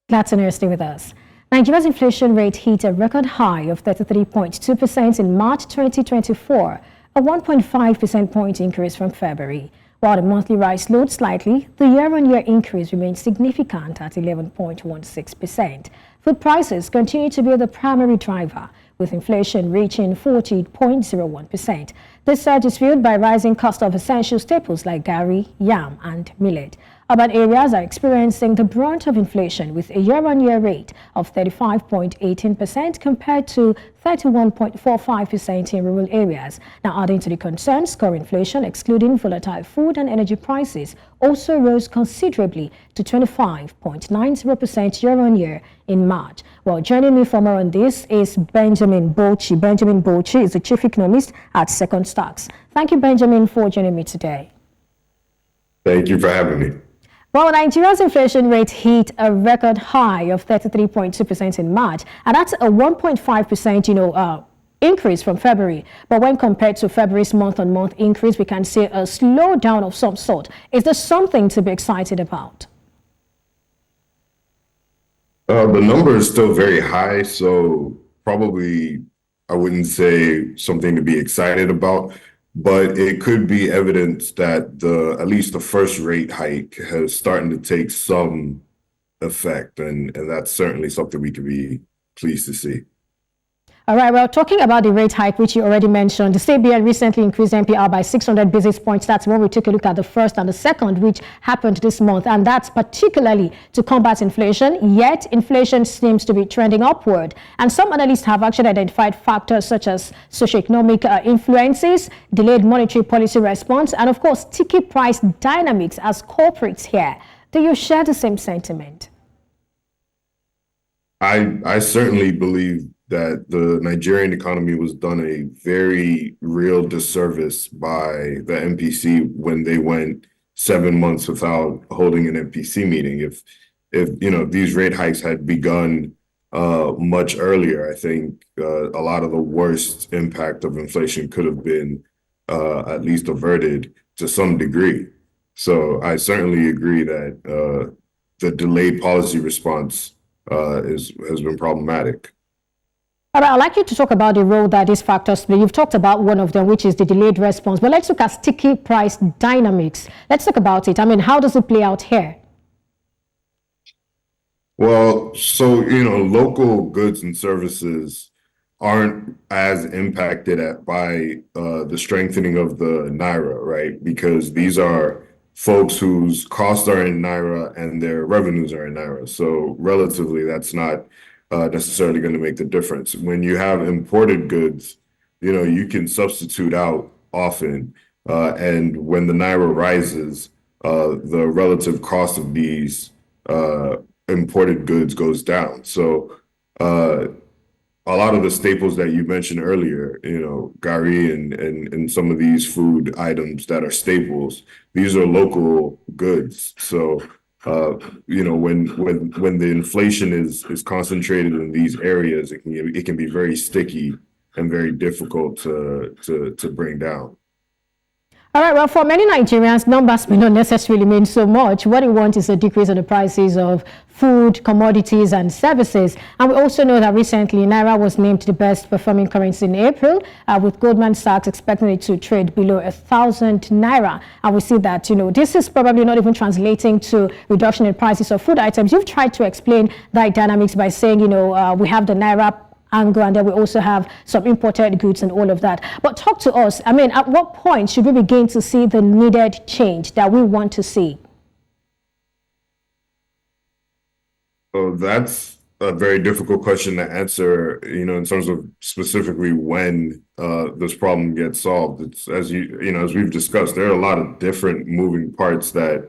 Glad to know you're still with us. Nigeria's inflation rate hit a record high of 33.2% in March 2024, a 1.5 percentage point increase from February. While the monthly rise slowed slightly, the year-on-year increase remained significant at 11.16%. Food prices continue to be the primary driver, with inflation reaching 40.01%. This surge is fueled by rising cost of essential staples like garri, yam, and millet. Urban areas are experiencing the brunt of inflation with a year-on-year rate of 35.18% compared to 31.45% in rural areas. Now, adding to the concerns, core inflation, excluding volatile food and energy prices, also rose considerably to 25.90% year-on-year in March. Well, joining me for more on this is Benjamin Bochi. Benjamin Bochi is the chief economist at Second Stocks. Thank you, Benjamin, for joining me today. Thank you for having me. Well, Nigeria's inflation rate hit a record high of 33.2% in March, and that's a 1.5%, increase from February. But when compared to February's month-on-month increase, we can see a slowdown of some sort. Is there something to be excited about? The number is still very high, so probably I wouldn't say something to be excited about. But it could be evidence that at least the first rate hike has starting to take some effect, and that's certainly something we could be pleased to see. All right, well, talking about the rate hike, which you already mentioned, the CBN recently increased MPR by 600 basis points. That's when we take a look at the first and the second, which happened this month. And that's particularly to combat inflation. Yet, inflation seems to be trending upward. And some analysts have actually identified factors such as socioeconomic influences, delayed monetary policy response, and of course, sticky price dynamics as culprits here. Do you share the same sentiment? I certainly believe that the Nigerian economy was done a very real disservice by the MPC when they went 7 months without holding an MPC meeting. If these rate hikes had begun much earlier, I think a lot of the worst impact of inflation could have been at least averted to some degree. So I certainly agree that the delayed policy response has been problematic. All right, I'd like you to talk about the role that these factors play. You've talked about one of them, which is the delayed response. But let's look at sticky price dynamics. Let's talk about it. I mean, how does it play out here? Well, so, local goods and services aren't as impacted by the strengthening of the Naira, right? Because these are folks whose costs are in Naira and their revenues are in Naira. So relatively, that's not necessarily going to make the difference. When you have imported goods, you can substitute out often. And when the Naira rises, the relative cost of these imported goods goes down. So a lot of the staples that you mentioned earlier, garri and some of these food items that are staples, these are local goods. So when the inflation is concentrated in these areas, it can be very sticky and very difficult to bring down. All right, well, for many Nigerians, numbers may not necessarily mean so much. What they want is a decrease in the prices of food, commodities, and services. And we also know that recently, Naira was named the best performing currency in April, with Goldman Sachs expecting it to trade below 1,000 Naira. And we see that, this is probably not even translating to reduction in prices of food items. You've tried to explain that dynamics by saying, we have the Naira angle, and then we also have some imported goods and all of that. But talk to us. I mean, at what point should we begin to see the needed change that we want to see? So that's a very difficult question to answer, in terms of specifically when this problem gets solved. It's as we've discussed, there are a lot of different moving parts that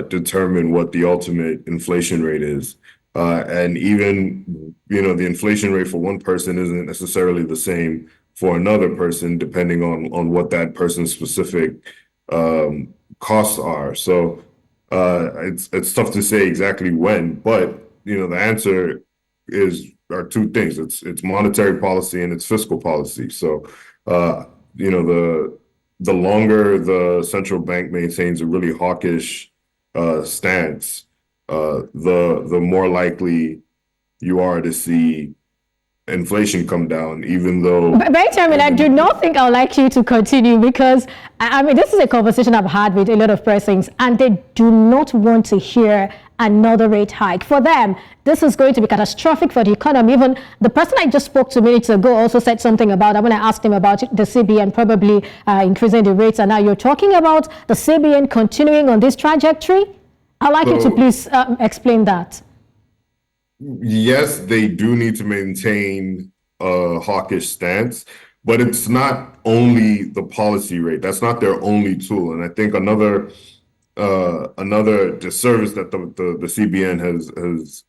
determine what the ultimate inflation rate is. And even, the inflation rate for one person isn't necessarily the same for another person, depending on what that person's specific costs are. So it's tough to say exactly when, but, the answer are two things. It's monetary policy and it's fiscal policy. So, the longer the central bank maintains a really hawkish stance, the more likely you are to see inflation come down, even though. Benjamin, I do not think I'd like you to continue because, I mean, this is a conversation I've had with a lot of persons and they do not want to hear another rate hike. For them, this is going to be catastrophic for the economy. Even the person I just spoke to minutes ago also said something about, when I asked him about the CBN probably increasing the rates, and now you're talking about the CBN continuing on this trajectory. I'd like you to please explain that. Yes, they do need to maintain a hawkish stance, but it's not only the policy rate. That's not their only tool. And I think another disservice that the CBN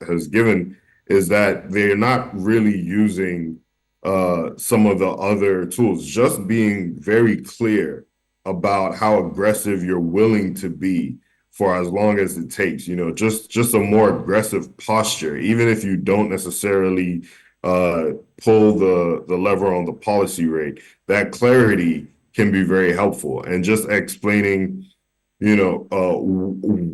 has given is that they're not really using some of the other tools. Just being very clear about how aggressive you're willing to be for as long as it takes, just a more aggressive posture, even if you don't necessarily pull the lever on the policy rate. That clarity can be very helpful, and just explaining,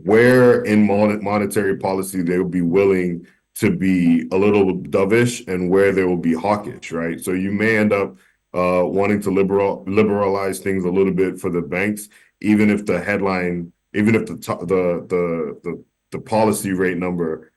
where in monetary policy they will be willing to be a little dovish and where they will be hawkish, right? So you may end up wanting to liberalize things a little bit for the banks, even if the headline. Even if the policy rate number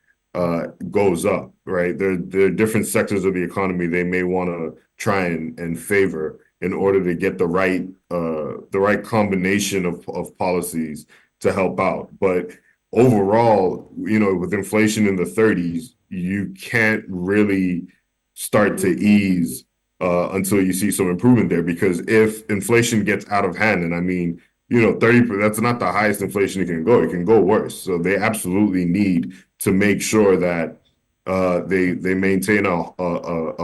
goes up, right? There are different sectors of the economy they may want to try and favor in order to get the right combination of policies to help out. But overall, with inflation in the 30s, you can't really start to ease until you see some improvement there. Because if inflation gets out of hand, and I mean, 30%, that's not the highest inflation it can go. It can go worse. So they absolutely need to make sure that they maintain a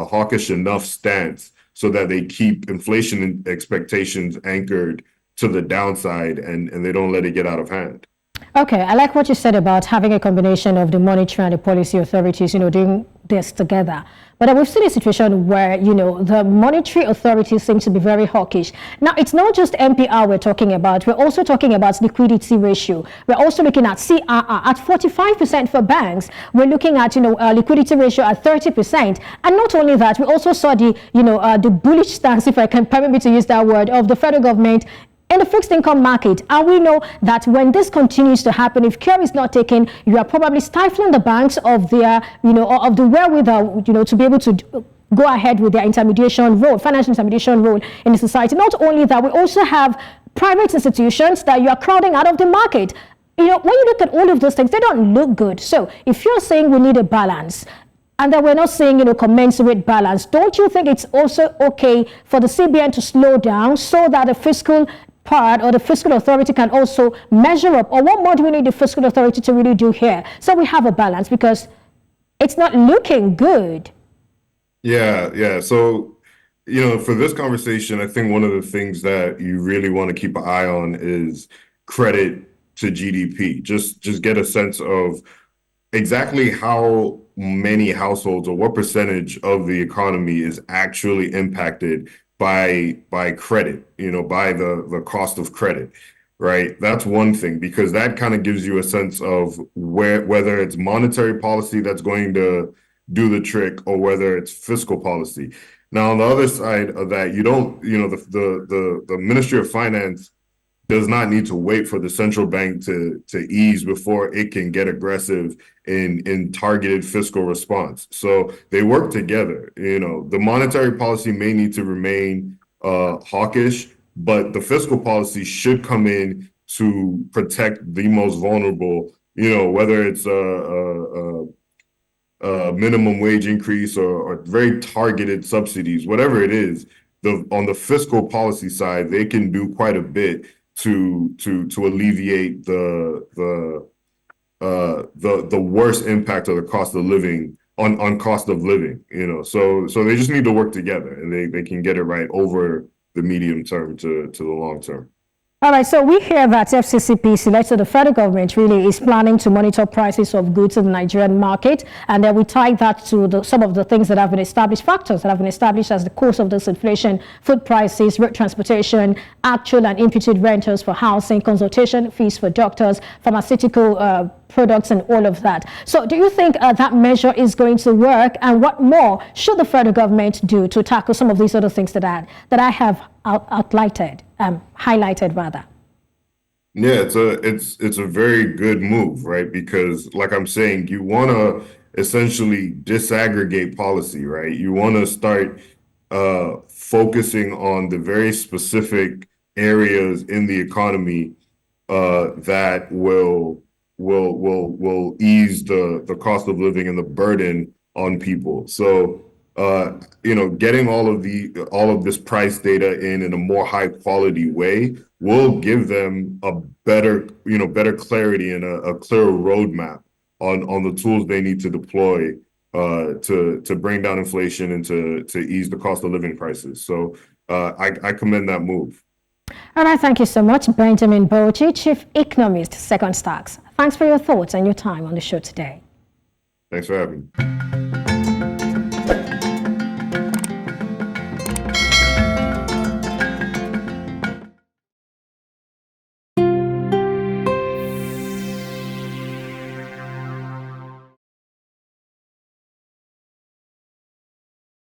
hawkish enough stance so that they keep inflation expectations anchored to the downside and they don't let it get out of hand. Okay, I like what you said about having a combination of the monetary and the policy authorities, doing this together. But we've seen a situation where, the monetary authorities seem to be very hawkish. Now, it's not just MPR we're talking about. We're also talking about liquidity ratio. We're also looking at CRR at 45% for banks. We're looking at, liquidity ratio at 30%. And not only that, we also saw the bullish stance, if I can permit me to use that word, of the federal government in the fixed income market. And we know that when this continues to happen, if care is not taken, you are probably stifling the banks of their, of the wherewithal, to be able to go ahead with their intermediation role, financial intermediation role in the society. Not only that, we also have private institutions that you are crowding out of the market. When you look at all of those things, they don't look good. So if you're saying we need a balance, and that we're not saying, commensurate balance, don't you think it's also okay for the CBN to slow down so that the fiscal part or the fiscal authority can also measure up? Or what more do we need the fiscal authority to really do here so we have a balance, because it's not looking good? Yeah. So, for this conversation, I think one of the things that you really want to keep an eye on is credit to GDP. Just get a sense of exactly how many households or what percentage of the economy is actually impacted by credit, by the cost of credit, right? That's one thing, because that kind of gives you a sense of whether it's monetary policy that's going to do the trick or whether it's fiscal policy. Now, on the other side of that, the Ministry of Finance does not need to wait for the central bank to ease before it can get aggressive in targeted fiscal response. So they work together. The monetary policy may need to remain hawkish, but the fiscal policy should come in to protect the most vulnerable, whether it's a minimum wage increase or very targeted subsidies, whatever it is. On the fiscal policy side, they can do quite a bit to alleviate the worst impact of the cost of living on cost of living, so they just need to work together, and they can get it right over the medium term to the long term. All right, so we hear that FCCPC, led to the federal government, really is planning to monitor prices of goods in the Nigerian market, and then we tie that to some of the things that have been established, factors that have been established as the cause of this inflation: food prices, road transportation, actual and imputed rentals for housing, consultation fees for doctors, pharmaceutical products and all of that. So do you think that measure is going to work? And what more should the federal government do to tackle some of these other things that I have highlighted rather? Yeah, it's a very good move, right? Because like I'm saying, you want to essentially disaggregate policy, right? You want to start focusing on the very specific areas in the economy that will ease the cost of living and the burden on people. So getting all of this price data in a more high quality way will give them a better clarity and a clearer roadmap on the tools they need to deploy to bring down inflation and to ease the cost of living crisis. So I commend that move. All right, thank you so much, Benjamin Bochi, Chief Economist, Second Stocks. Thanks for your thoughts and your time on the show today. Thanks for having me.